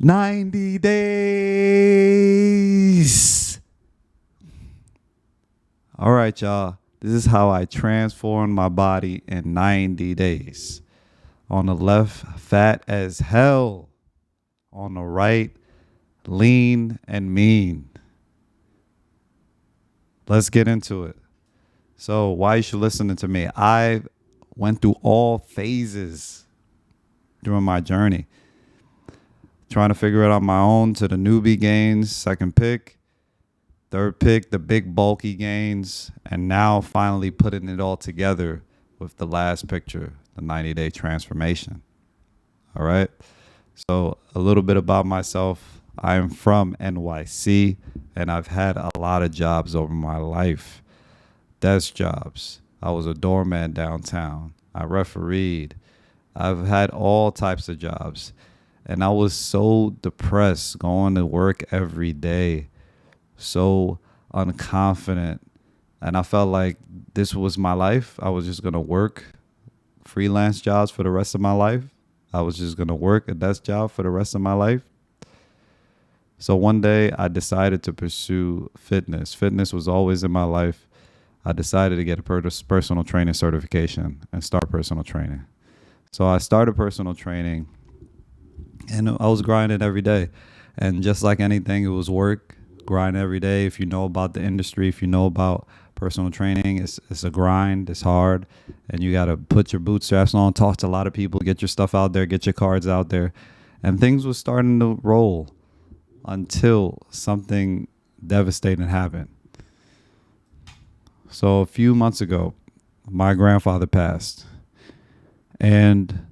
90 days. All right, y'all. This is how I transformed my body in 90 days. On the left, fat as hell. On the right, lean and mean. Let's get into it. So why you should listen to me? I went through all phases during my journey. Trying to figure it out on my own to the newbie gains, second pick, third pick, the big bulky gains, and now finally putting it all together with the last picture, the 90-day transformation. All right. So a little bit about myself. I am from NYC, and I've had a lot of jobs over my life. Desk jobs. I was a doorman downtown. I refereed. I've had all types of jobs. And I was so depressed going to work every day, so unconfident. And I felt like this was my life. I was just going to work freelance jobs for the rest of my life. I was just going to work a desk job for the rest of my life. So one day I decided to pursue fitness. Fitness was always in my life. I decided to get a personal training certification and start personal training. So I started personal training. And I was grinding every day. And just like anything, it was work, grind every day. If you know about the industry, if you know about personal training, it's a grind, it's hard. And you got to put your bootstraps on, talk to a lot of people, get your stuff out there, get your cards out there. And things were starting to roll until something devastating happened. So a few months ago, my grandfather passed. And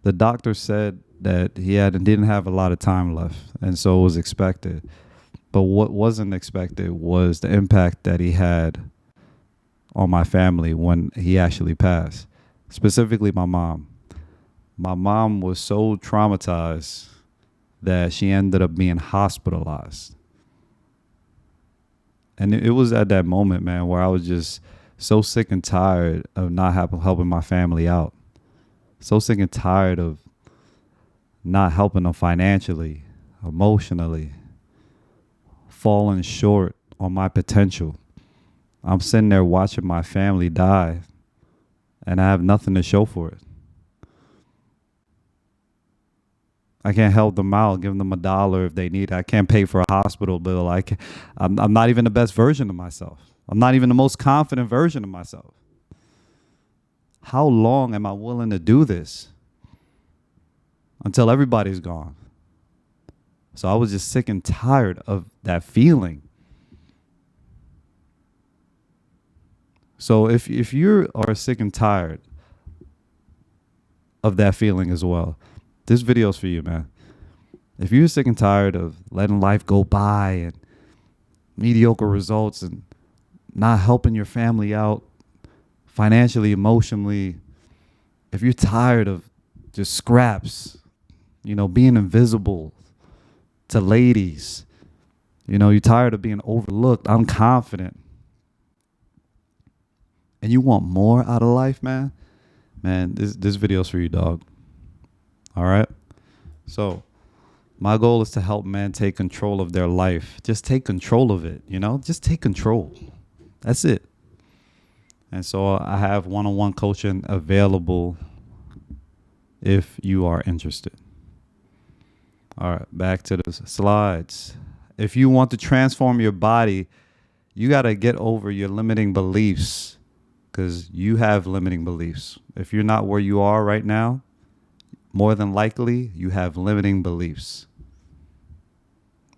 the doctor said that he didn't have a lot of time left, and so it was expected. But what wasn't expected was the impact that he had on my family when he actually passed, specifically my mom. My mom was so traumatized that she ended up being hospitalized. And it was at that moment, man, where I was just so sick and tired of not helping my family out. So sick and tired of not helping them financially, emotionally, falling short on my potential. I'm sitting there watching my family die, and I have nothing to show for it. I can't help them out, give them $1 if they need it. I can't pay for a hospital bill. I'm not even the best version of myself. I'm not even the most confident version of myself. How long am I willing to do this? Until everybody's gone. So I was just sick and tired of that feeling. So if you are sick and tired of that feeling as well, this video's for you, man. If you're sick and tired of letting life go by and mediocre results and not helping your family out financially, emotionally, if you're tired of just scraps, being invisible to ladies. You're tired of being overlooked, unconfident. And you want more out of life, man? Man, this video's for you, dog. All right? So, my goal is to help men take control of their life. Just take control of it, Just take control. That's it. And so I have one-on-one coaching available if you are interested. All right, back to the slides. If you want to transform your body, you got to get over your limiting beliefs, because you have limiting beliefs. If you're not where you are right now, more than likely, you have limiting beliefs.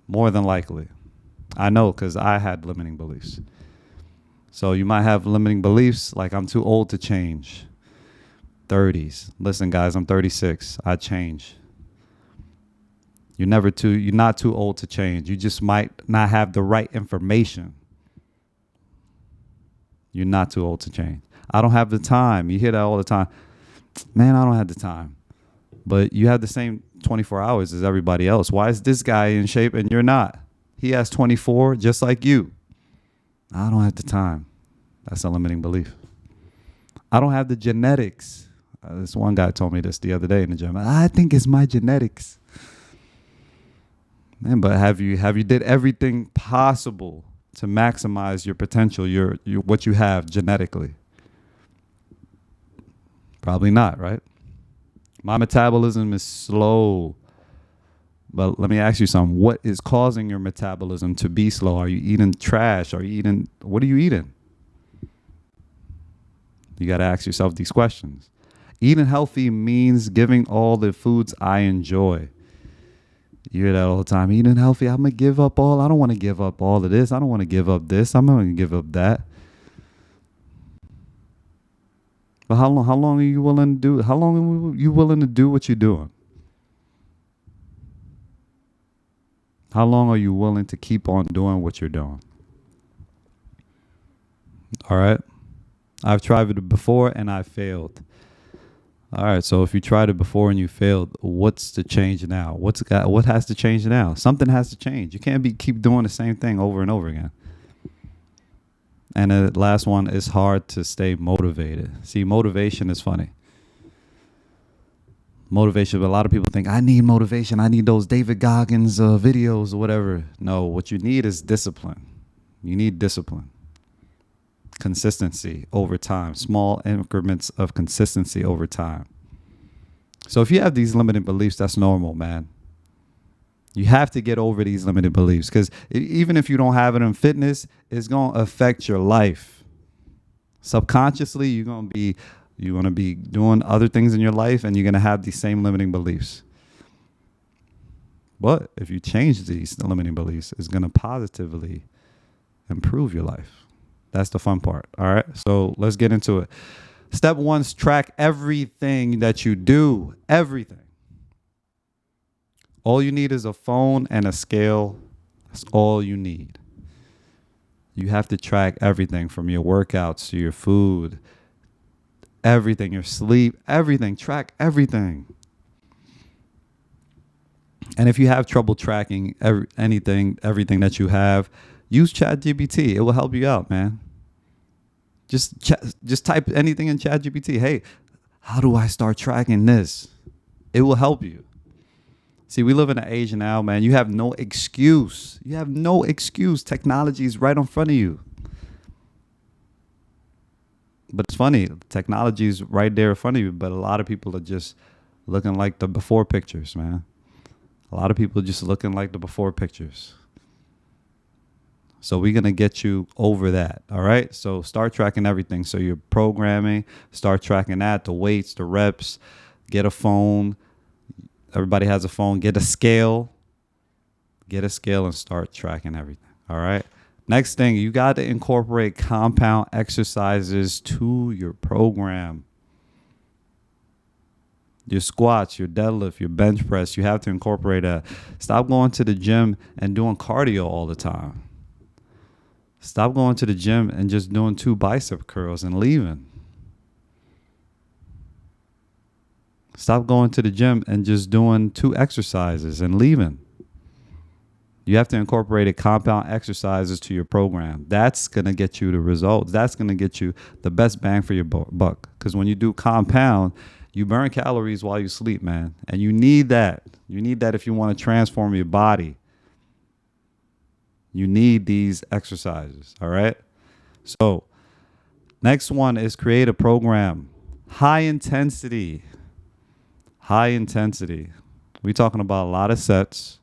More than likely. I know, because I had limiting beliefs. So you might have limiting beliefs like I'm too old to change. 30s. Listen, guys, I'm 36. I change. You're not too old to change. You just might not have the right information. You're not too old to change. I don't have the time. You hear that all the time. Man, I don't have the time. But you have the same 24 hours as everybody else. Why is this guy in shape and you're not? He has 24 just like you. I don't have the time. That's a limiting belief. I don't have the genetics. This one guy told me this the other day in the gym. I think it's my genetics. Man, but have you did everything possible to maximize your potential, your what you have genetically? Probably not, right? My metabolism is slow. But let me ask you something. What is causing your metabolism to be slow? Are you eating trash? What are you eating? You got to ask yourself these questions. Eating healthy means giving all the foods I enjoy. You hear that all the time. Eating healthy, I'm going to give up all. I don't want to give up all of this. I don't want to give up this. I'm not going to give up that. But how long are you willing to do? How long are you willing to do what you're doing? How long are you willing to keep on doing what you're doing? All right. I've tried it before and I failed. All right. So if you tried it before and you failed, what's the change now? What has to change now? Something has to change. You can't keep doing the same thing over and over again. And the last one is hard to stay motivated. See, motivation is funny. Motivation, but a lot of people think, I need motivation. I need those David Goggins videos or whatever. No, what you need is discipline. You need discipline. Consistency over time. Small increments of consistency over time. So if you have these limiting beliefs, that's normal, man. You have to get over these limited beliefs because even if you don't have it in fitness, it's going to affect your life. Subconsciously, you're going to be doing other things in your life and you're going to have these same limiting beliefs. But if you change these limiting beliefs, it's going to positively improve your life. That's the fun part. All right. So let's get into it. Step 1 is track everything that you do. Everything. All you need is a phone and a scale. That's all you need. You have to track everything from your workouts to your food, everything, your sleep, everything. Track everything. And if you have trouble tracking everything that you have, use ChatGPT. It will help you out, man. Just type anything in ChatGPT. Hey, how do I start tracking this? It will help you. See, we live in an age now, man. You have no excuse. You have no excuse. Technology is right in front of you. But it's funny. Technology is right there in front of you. But a lot of people are just looking like the before pictures, man. A lot of people are just looking like the before pictures. So we're going to get you over that. All right. So start tracking everything. So you're programming, start tracking that, the weights, the reps, get a phone. Everybody has a phone. Get a scale. Get a scale and start tracking everything. All right. Next thing, you got to incorporate compound exercises to your program. Your squats, your deadlift, your bench press, you have to incorporate that. Stop going to the gym and doing cardio all the time. Stop going to the gym and just doing 2 bicep curls and leaving. Stop going to the gym and just doing 2 exercises and leaving. You have to incorporate compound exercises to your program. That's going to get you the results. That's going to get you the best bang for your buck. Because when you do compound, you burn calories while you sleep, man. And you need that. You need that if you want to transform your body. You need these exercises, all right? So next one is create a program. High intensity. High intensity. We're talking about a lot of sets.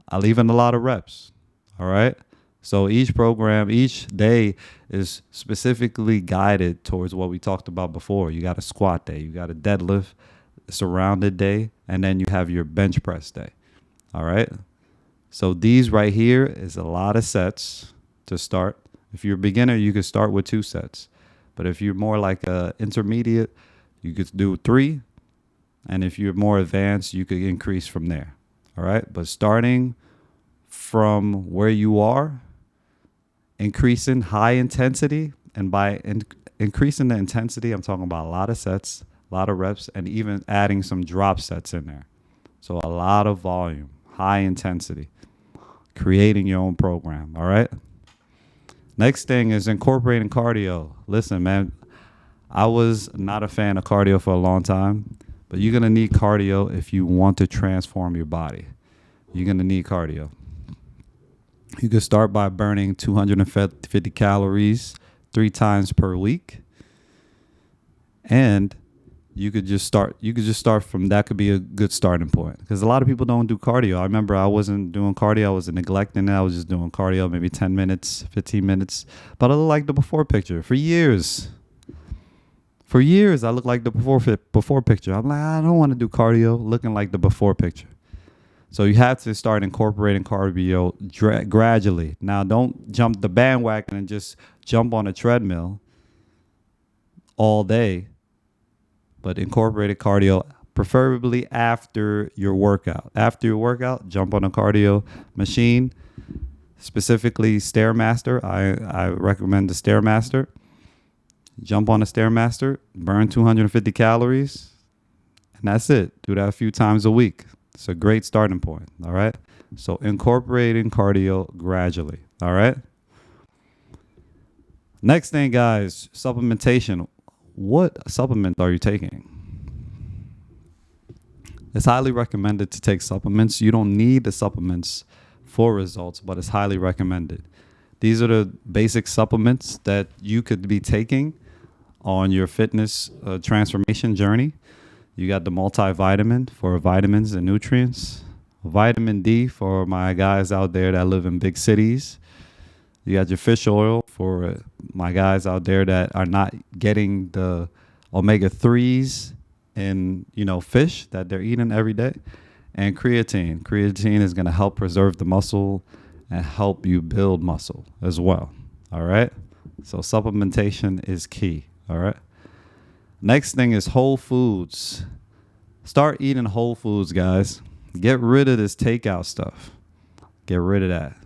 I leave in a lot of reps. All right. So each program, each day is specifically guided towards what we talked about before. You got a squat day, you got a deadlift, surrounded day, and then you have your bench press day. All right. So these right here is a lot of sets to start. If you're a beginner, you could start with 2 sets. But if you're more like a intermediate, you could do 3. And if you're more advanced, you could increase from there. All right. But starting from where you are, increasing high intensity. And by increasing the intensity, I'm talking about a lot of sets, a lot of reps, and even adding some drop sets in there. So a lot of volume, high intensity, creating your own program. All right. Next thing is incorporating cardio. Listen, man, I was not a fan of cardio for a long time. But you're going to need cardio if you want to transform your body. You're going to need cardio. You can start by burning 250 calories 3 times per week. And you could just start from that. Could be a good starting point, because a lot of people don't do cardio. I remember I wasn't doing cardio. I was neglecting it. I was just doing cardio maybe 10 minutes, 15 minutes. But I looked like the before picture for years. For years, I looked like the before picture. I'm like, I don't want to do cardio looking like the before picture. So you have to start incorporating cardio gradually. Now, don't jump the bandwagon and just jump on a treadmill all day, but incorporate cardio, preferably after your workout. After your workout, jump on a cardio machine, specifically Stairmaster. I recommend the Stairmaster. Jump on a Stairmaster, burn 250 calories, and that's it. Do that a few times a week. It's a great starting point, all right? So incorporating cardio gradually, all right? Next thing, guys, supplementation. What supplement are you taking? It's highly recommended to take supplements. You don't need the supplements for results, but it's highly recommended. These are the basic supplements that you could be taking on your fitness transformation journey. You got the multivitamin for vitamins and nutrients, vitamin D for my guys out there that live in big cities. You got your fish oil for my guys out there that are not getting the omega-3s in, fish that they're eating every day. And creatine. Creatine is going to help preserve the muscle and help you build muscle as well. All right? So supplementation is key. All right? Next thing is whole foods. Start eating whole foods, guys. Get rid of this takeout stuff. Get rid of that.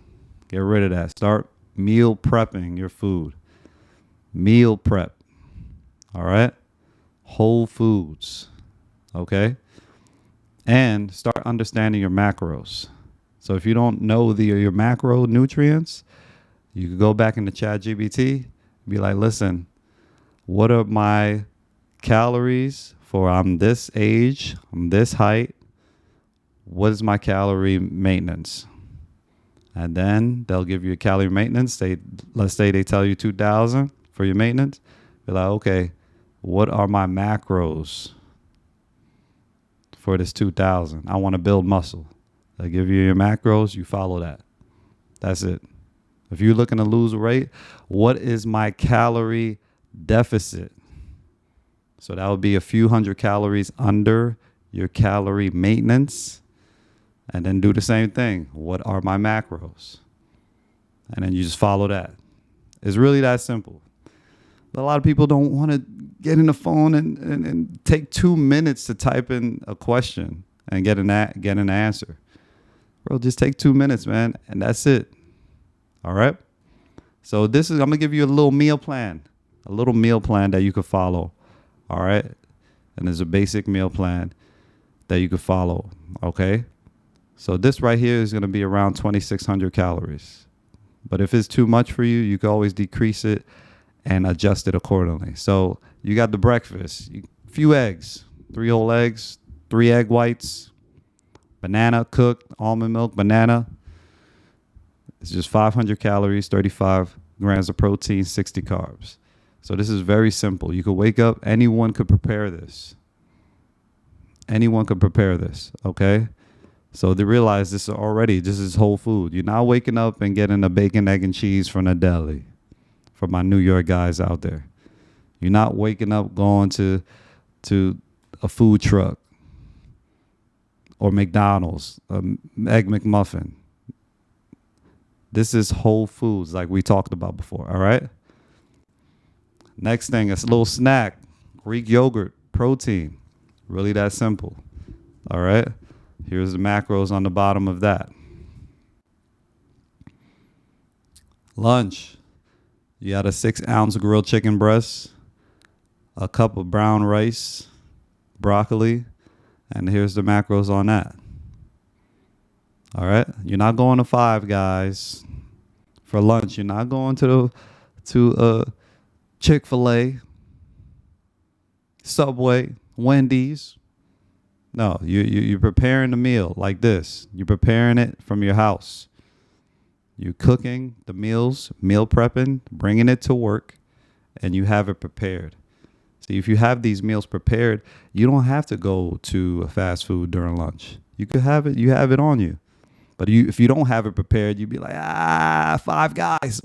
Get rid of that. Start meal prepping your food. Meal prep. All right? Whole foods. Okay? And start understanding your macros. So if you don't know your macronutrients, you can go back into ChatGPT, be like, listen, what are my calories for I'm this age, I'm this height? What is my calorie maintenance? And then they'll give you a calorie maintenance. Let's say they tell you 2,000 for your maintenance. Be like, okay, what are my macros for this 2,000? I want to build muscle. They give you your macros. You follow that. That's it. If you're looking to lose weight, what is my calorie deficit? So that would be a few hundred calories under your calorie maintenance. And then do the same thing. What are my macros? And then you just follow that. It's really that simple. But a lot of people don't want to get in the phone and take 2 minutes to type in a question and get an answer. Bro, just take 2 minutes, man, and that's it. All right? So I'm going to give you a little meal plan that you could follow. All right? And there's a basic meal plan that you could follow, okay? So this right here is going to be around 2,600 calories. But if it's too much for you, you can always decrease it and adjust it accordingly. So you got the breakfast, a few eggs, 3 whole eggs, 3 egg whites, banana cooked, almond milk, banana. It's just 500 calories, 35 grams of protein, 60 carbs. So this is very simple. You could wake up. Anyone could prepare this. Anyone could prepare this, okay? So they realize this is whole food. You're not waking up and getting a bacon, egg, and cheese from a deli. For my New York guys out there. You're not waking up going to a food truck or McDonald's, Egg McMuffin. This is whole foods like we talked about before, all right? Next thing is a little snack, Greek yogurt, protein. Really that simple, all right? Here's the macros on the bottom of that. Lunch, you got a 6-ounce grilled chicken breast, a cup of brown rice, broccoli, and here's the macros on that. All right? You're not going to Five Guys for lunch. You're not going to Chick-fil-A, Subway, Wendy's. No, you're preparing the meal like this. You're preparing it from your house. You're cooking the meals, meal prepping, bringing it to work, and you have it prepared. See, if you have these meals prepared, you don't have to go to a fast food during lunch. You could have it. You have it on you. But if you don't have it prepared, you'd be like, Five Guys.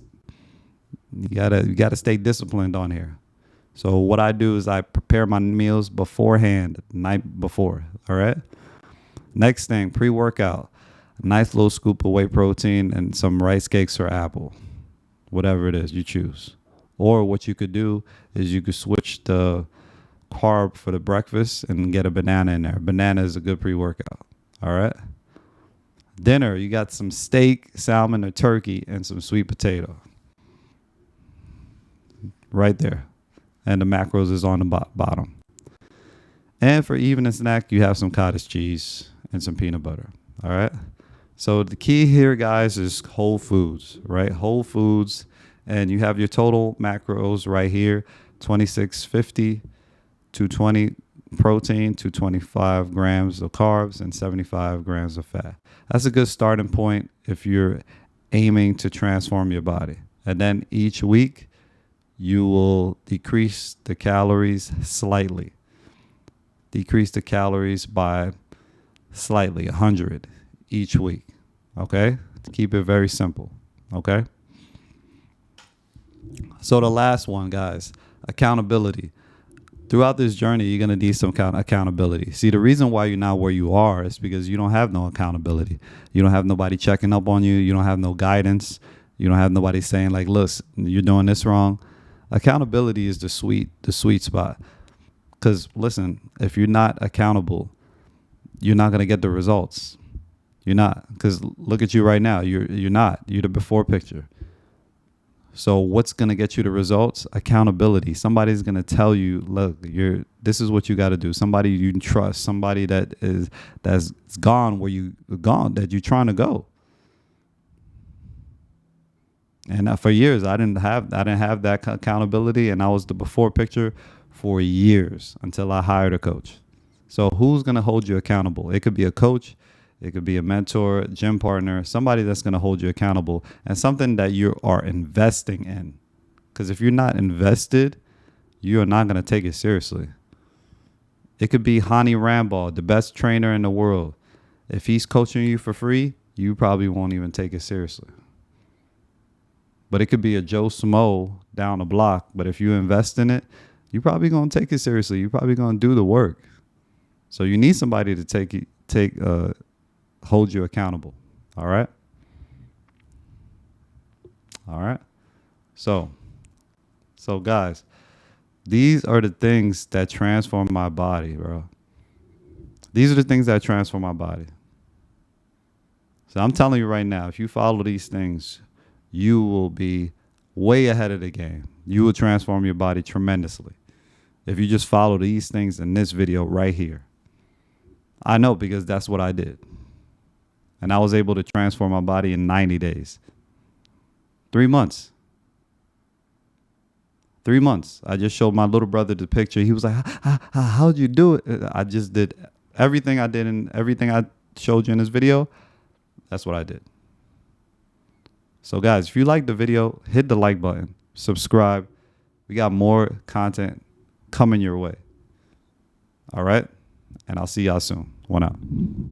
You gotta stay disciplined on here. So what I do is I prepare my meals beforehand, the night before. All right. Next thing, pre-workout. A nice little scoop of whey protein and some rice cakes or apple, whatever it is you choose. Or what you could do is you could switch the carb for the breakfast and get a banana in there. Banana is a good pre-workout. All right. Dinner, you got some steak, salmon, or turkey, and some sweet potato. Right there. And the macros is on the bottom. And for evening snack, you have some cottage cheese and some peanut butter. All right. So the key here, guys, is whole foods, right? Whole foods. And you have your total macros right here, 2650, 220 protein, 225 grams of carbs, and 75 grams of fat. That's a good starting point if you're aiming to transform your body. And then each week, you will decrease the calories slightly. Decrease the calories by slightly, 100 each week. Okay? To keep it very simple. Okay? So the last one, guys, accountability. Throughout this journey, you're going to need some kind of accountability. See, the reason why you're not where you are is because you don't have no accountability. You don't have nobody checking up on you. You don't have no guidance. You don't have nobody saying like, look, you're doing this wrong. Accountability is the sweet spot. Because listen, if you're not accountable, you're not going to get the results. You're not. Because look at you right now. You're not. You're the before picture. So what's going to get you the results? Accountability. Somebody's going to tell you, look, this is what you got to do. Somebody you can trust, somebody that's gone where you gone, that you're trying to go. And for years, I didn't have that accountability, and I was the before picture for years until I hired a coach. So who's going to hold you accountable? It could be a coach. It could be a mentor, gym partner, somebody that's going to hold you accountable, and something that you are investing in. Because if you're not invested, you are not going to take it seriously. It could be Hani Rambal, the best trainer in the world. If he's coaching you for free, you probably won't even take it seriously. But it could be a Joe Smo down the block. But if you invest in it, you're probably going to take it seriously. You're probably going to do the work. So you need somebody to hold you accountable. All right. All right. So guys, these are the things that transform my body, bro. These are the things that transform my body. So I'm telling you right now, if you follow these things, you will be way ahead of the game. You will transform your body tremendously if you just follow these things in this video right here. I know, because that's what I did. And I was able to transform my body in 90 days. 3 months. 3 months. I just showed my little brother the picture. He was like, how'd you do it? I just did everything I did, and everything I showed you in this video. That's what I did. So guys, if you like the video, hit the like button, subscribe. We got more content coming your way. All right. And I'll see y'all soon. One out.